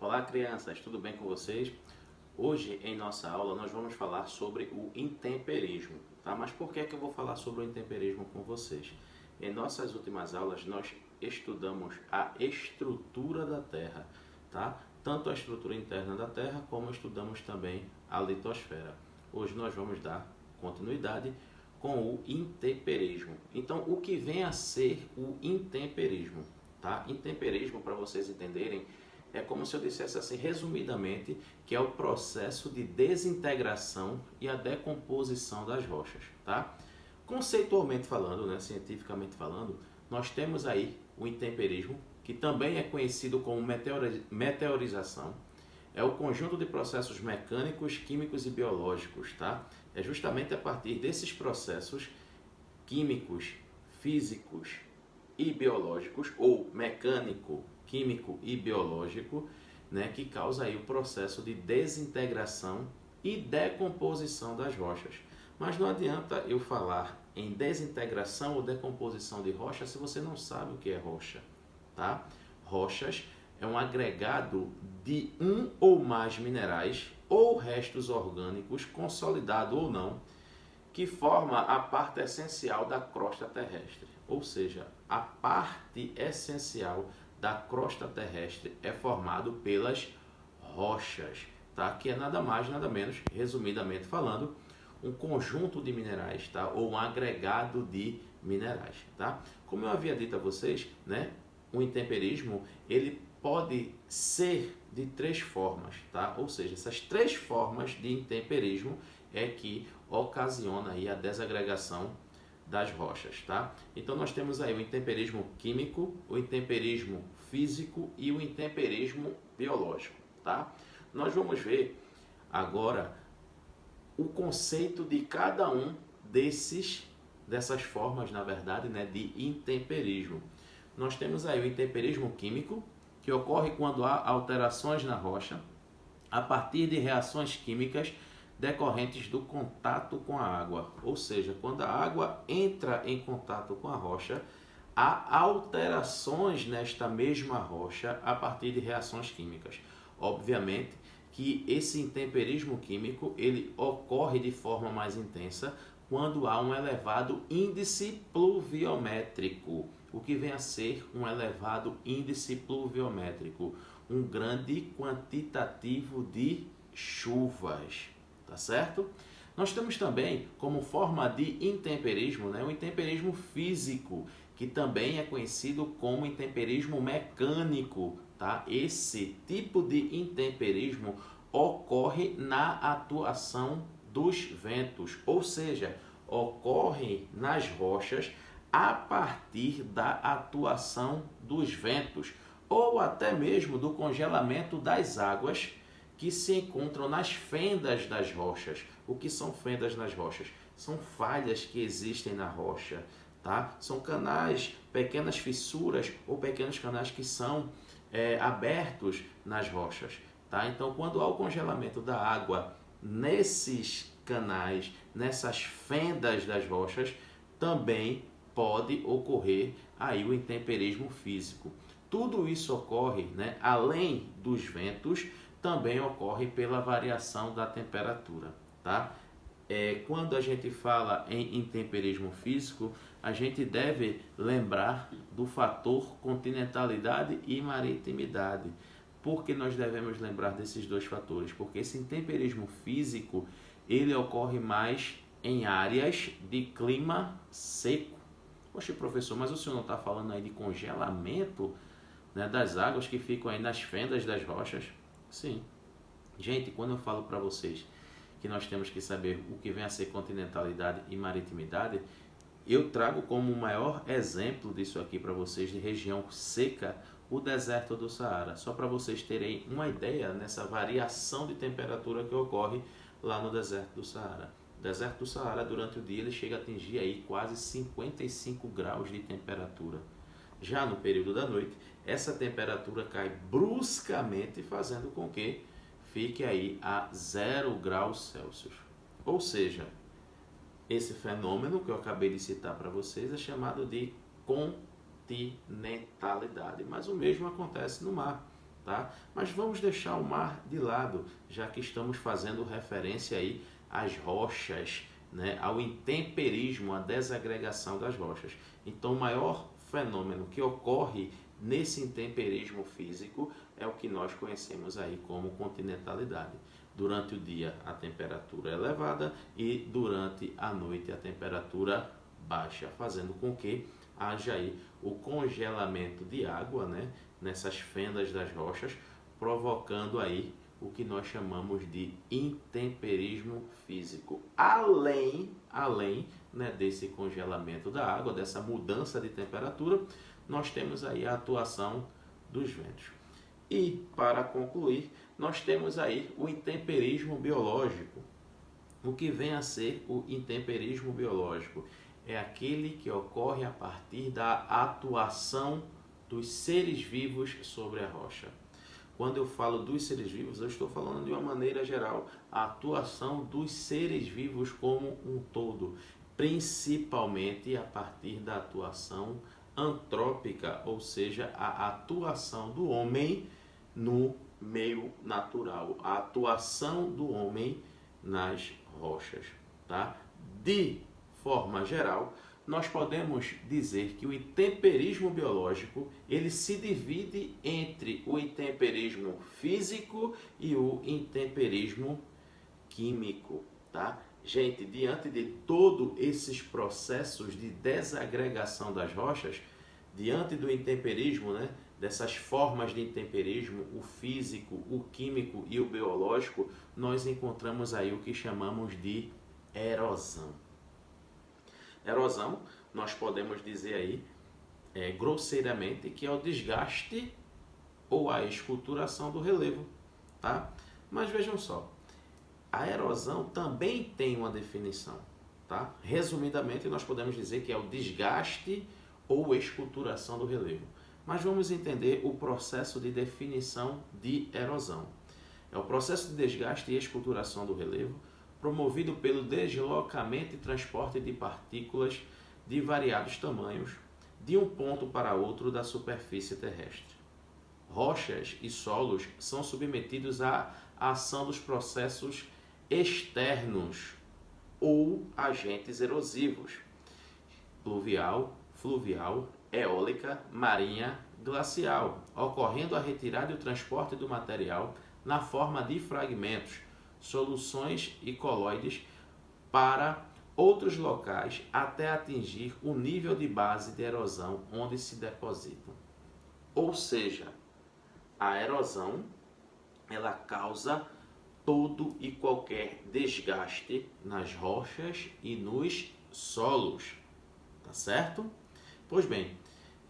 Olá, crianças, tudo bem com vocês? Hoje, em nossa aula, nós vamos falar sobre o intemperismo, tá? Mas por que é que eu vou falar sobre o intemperismo com vocês? Em nossas últimas aulas, nós estudamos a estrutura da Terra, tá? Tanto a estrutura interna da Terra, como estudamos também a litosfera. Hoje nós vamos dar continuidade com o intemperismo. Então, o que vem a ser o intemperismo? Tá? Intemperismo, para vocês entenderem, é como se eu dissesse assim, resumidamente, que é o processo de desintegração e a decomposição das rochas. Tá? Conceitualmente falando, né, cientificamente falando, nós temos aí o intemperismo, que também é conhecido como meteorização. É o conjunto de processos mecânicos, químicos e biológicos. Tá? É justamente a partir desses processos químicos, físicos e biológicos, ou mecânico, químico e biológico, né, que causa aí o processo de desintegração e decomposição das rochas. Mas não adianta eu falar em desintegração ou decomposição de rocha se você não sabe o que é rocha, tá? Rochas é um agregado de um ou mais minerais ou restos orgânicos, consolidado ou não, que forma a parte essencial da crosta terrestre. Ou seja, a parte essencial da crosta terrestre é formado pelas rochas, tá? Que é nada mais, nada menos, resumidamente falando, um conjunto de minerais, tá? Ou um agregado de minerais, tá? Como eu havia dito a vocês, né? O intemperismo, ele pode ser de três formas, tá? Ou seja, essas três formas de intemperismo é que ocasiona aí a desagregação das rochas, tá? Então nós temos aí o intemperismo químico, o intemperismo físico e o intemperismo biológico, tá? Nós vamos ver agora o conceito de cada um dessas formas, na verdade, né, de intemperismo. Nós temos aí o intemperismo químico, que ocorre quando há alterações na rocha a partir de reações químicas decorrentes do contato com a água. Ou seja, quando a água entra em contato com a rocha, há alterações nesta mesma rocha a partir de reações químicas. Obviamente que esse intemperismo químico ele ocorre de forma mais intensa quando há um elevado índice pluviométrico. O que vem a ser um elevado índice pluviométrico? Um grande quantitativo de chuvas, tá certo? Nós temos também, como forma de intemperismo, né, o intemperismo físico, que também é conhecido como intemperismo mecânico, tá? Esse tipo de intemperismo ocorre na atuação dos ventos, ou seja, ocorre nas rochas a partir da atuação dos ventos, ou até mesmo do congelamento das águas que se encontram nas fendas das rochas. O que são fendas nas rochas? São falhas que existem na rocha, tá? São canais, pequenas fissuras ou pequenos canais que são abertos nas rochas, tá? Então, quando há o congelamento da água nesses canais, nessas fendas das rochas, também pode ocorrer aí o intemperismo físico. Tudo isso ocorre, né, além dos ventos, também ocorre pela variação da temperatura, tá? Quando a gente fala em intemperismo físico, a gente deve lembrar do fator continentalidade e maritimidade. Por que nós devemos lembrar desses dois fatores? Porque esse intemperismo físico, ele ocorre mais em áreas de clima seco. Poxa, professor, mas o senhor não está falando aí de congelamento, né, das águas que ficam aí nas fendas das rochas? Sim. Gente, quando eu falo para vocês que nós temos que saber o que vem a ser continentalidade e maritimidade, eu trago como o maior exemplo disso aqui para vocês de região seca, o deserto do Saara. Só para vocês terem uma ideia nessa variação de temperatura que ocorre lá no deserto do Saara. O deserto do Saara, durante o dia, ele chega a atingir aí quase 55 graus de temperatura. Já no período da noite, essa temperatura cai bruscamente, fazendo com que fique aí a 0 graus Celsius. Ou seja, esse fenômeno que eu acabei de citar para vocês é chamado de continentalidade, mas o mesmo acontece no mar, tá? Mas vamos deixar o mar de lado, já que estamos fazendo referência aí às rochas, né? Ao intemperismo, à desagregação das rochas. Então, o maior fenômeno que ocorre nesse intemperismo físico é o que nós conhecemos aí como continentalidade. Durante o dia a temperatura é elevada e durante a noite a temperatura baixa, fazendo com que haja aí o congelamento de água, né, nessas fendas das rochas, provocando aí o que nós chamamos de intemperismo físico. Além, né, desse congelamento da água, dessa mudança de temperatura, nós temos aí a atuação dos ventos. E, para concluir, nós temos aí o intemperismo biológico. O que vem a ser o intemperismo biológico? É aquele que ocorre a partir da atuação dos seres vivos sobre a rocha. Quando eu falo dos seres vivos, eu estou falando de uma maneira geral, a atuação dos seres vivos como um todo, principalmente a partir da atuação antrópica, ou seja, a atuação do homem no meio natural, a atuação do homem nas rochas, tá? De forma geral, nós podemos dizer que o intemperismo biológico ele se divide entre o intemperismo físico e o intemperismo químico, tá? Gente, diante de todos esses processos de desagregação das rochas, diante do intemperismo, né, dessas formas de intemperismo, o físico, o químico e o biológico, nós encontramos aí o que chamamos de erosão. Erosão, nós podemos dizer aí, grosseiramente, que é o desgaste ou a esculturação do relevo, tá? Mas vejam só, a erosão também tem uma definição, tá? Resumidamente, nós podemos dizer que é o desgaste ou esculturação do relevo. Mas vamos entender o processo de definição de erosão. É o processo de desgaste e esculturação do relevo promovido pelo deslocamento e transporte de partículas de variados tamanhos de um ponto para outro da superfície terrestre. Rochas e solos são submetidos à ação dos processos externos ou agentes erosivos, pluvial, fluvial, eólica, marinha, glacial, ocorrendo a retirada e o transporte do material na forma de fragmentos, soluções e coloides para outros locais até atingir o nível de base de erosão onde se depositam. Ou seja, a erosão ela causa todo e qualquer desgaste nas rochas e nos solos, tá certo? Pois bem,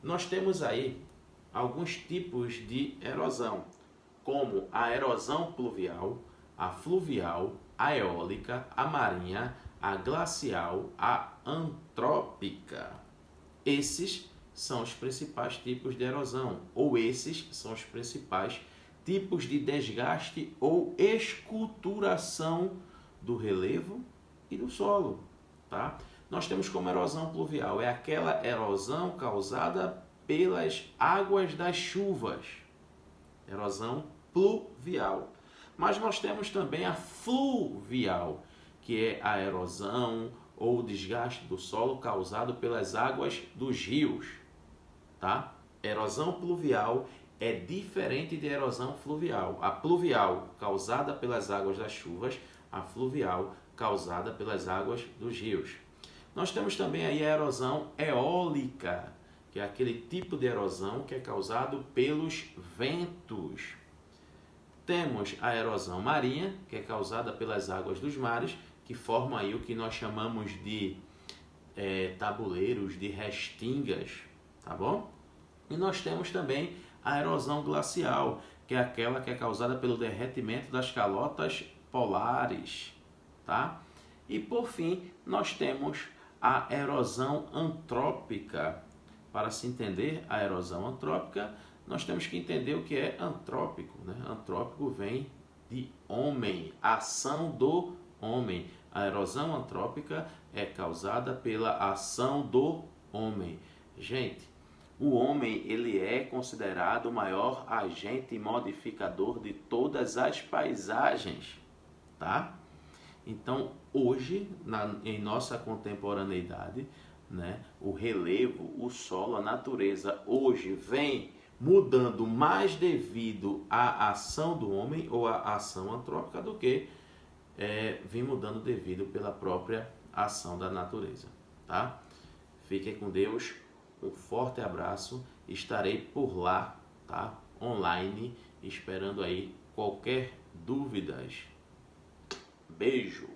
nós temos aí alguns tipos de erosão, como a erosão pluvial, a fluvial, a eólica, a marinha, a glacial, a antrópica. Esses são os principais tipos de erosão, ou esses são os principais tipos de desgaste ou esculturação do relevo e do solo, tá? Nós temos como erosão pluvial, é aquela erosão causada pelas águas das chuvas, erosão pluvial. Mas nós temos também a fluvial, que é a erosão ou o desgaste do solo causado pelas águas dos rios, tá? Erosão pluvial é diferente de erosão fluvial. A pluvial causada pelas águas das chuvas, a fluvial causada pelas águas dos rios. Nós temos também aí a erosão eólica, que é aquele tipo de erosão que é causado pelos ventos. Temos a erosão marinha, que é causada pelas águas dos mares, que formam aí o que nós chamamos de tabuleiros, de restingas, tá bom? E nós temos também a erosão glacial, que é aquela que é causada pelo derretimento das calotas polares, tá? E por fim, nós temos a erosão antrópica. Para se entender a erosão antrópica, nós temos que entender o que é antrópico, né? Antrópico vem de homem, ação do homem. A erosão antrópica é causada pela ação do homem. Gente, O homem, ele é considerado o maior agente modificador de todas as paisagens, tá? Então, hoje, em nossa contemporaneidade, né, o relevo, o solo, a natureza, hoje vem mudando mais devido à ação do homem ou à ação antrópica do que vem mudando devido pela própria ação da natureza, tá? Fiquem com Deus, um forte abraço, estarei por lá, tá? Online, esperando aí qualquer dúvidas. Beijo!